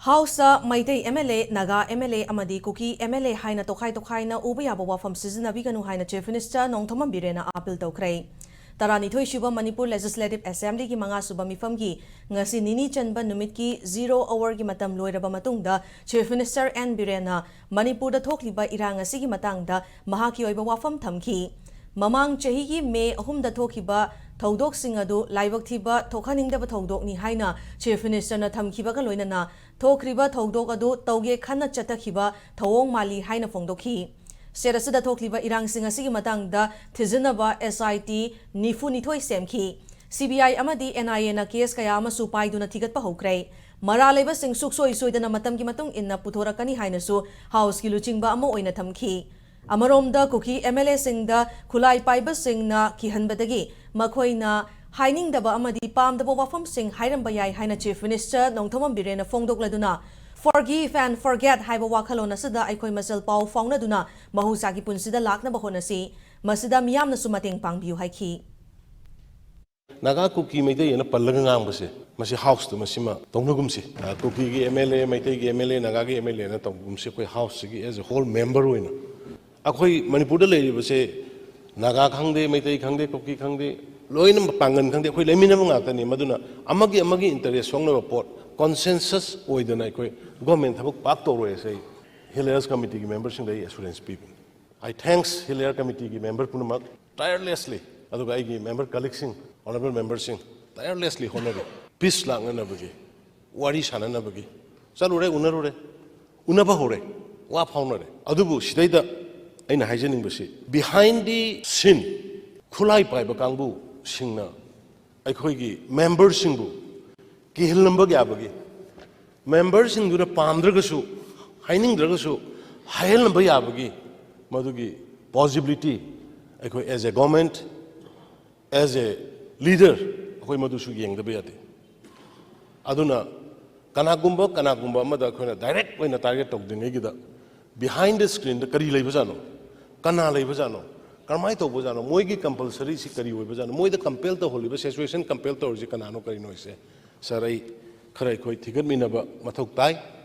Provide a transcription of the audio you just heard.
House MEITEI MLA, NAGA MLA, Amadi KUKI MLA, Haina Tokai na Ubaya from Sizanabiganu Haina Chief Minister, Nongtoma Birena Apil Tokray. Tarani Shuba Manipur Legislative Assembly ki mga subamifamgi, ngasi nini chanba numitki 0 hour ki matam loiraba matungda, Chief Minister N. Birena, Manipur da thokliba iranga sigi matangda, mahaki oiba wafam thamki. Mamang chahigi me ahumda thokiba, Todok Singadu, Laibak Tiba, Tokaningda Todok ni Haina, Chief Minister na Tamkiba Kaloinana, Tokriba Todokadu, Toge Kana Chatakiba, Tawong Mali Haina Fongdoki. Serasada Tokliba Irang Singasigi Matangda, Tizinaba SIT, Nifu Nitoi Semki. CBI Amadi NIA na case kayama supay do na tigat pa hokray. Maralay sing sukso isoy na matam kimatong inna putora kani Haina su, House Kiluching ba amo oy na tamki. Amaromda KUKI MLA singda kulay paiba sing na kihanbadagi makoy na haining daba amadi pam daba wafam sing hairam bayay haina Chief Minister Nongtoma Birena fongdok laduna forgive and forget haiba wakalo na sada ay koy masal pau faung na duna mahusagi punsida lak na baho na si masida miyam na sumating pang biu haiki Naga KUKI MEITEI na palaga ngang base masi house to masima tongnugum si KUKI gi MLA MEITEI gi MLA Naga gi MLA na tongnugum si koy house gi as a whole member wina Akoi Manipur da lei base Naga khangde MEITEI khangde KUKI khangde loina pangan khangde khoi lemina ma ngata ni maduna amagi interest song na report consensus oidana khoi government thabuk pak to roi sei Hilarious committee ki members sing dai assurance people I thanks Hilarious committee ki member punamak tirelessly aduga ai ki member colleagues sing honorable members sing tirelessly honore peace lang na bagi wari sana na bagi salure unaba hore wa faunare adubu sidaida aina haijening basi behind the scene khulai pai ba kangbu singna aikhoi gi members singbu ki hil number ga bagi members sing dura pamdragasu haining dragasu hail number ya bagi madugi possibility aikhoi as a government as a leader aikhoi madu su yeng da bayate aduna kanagumba amada khoina direct oina target tok dingai gi da behind the screen the kari lai bajano Kana lay bajano, karmai to bajano, moi ki compulsory si kari hoy bajano, moi the compel to holi, situation compel to orji kanano kari no ise, sarai kharai koi thigat minaba mathok tai.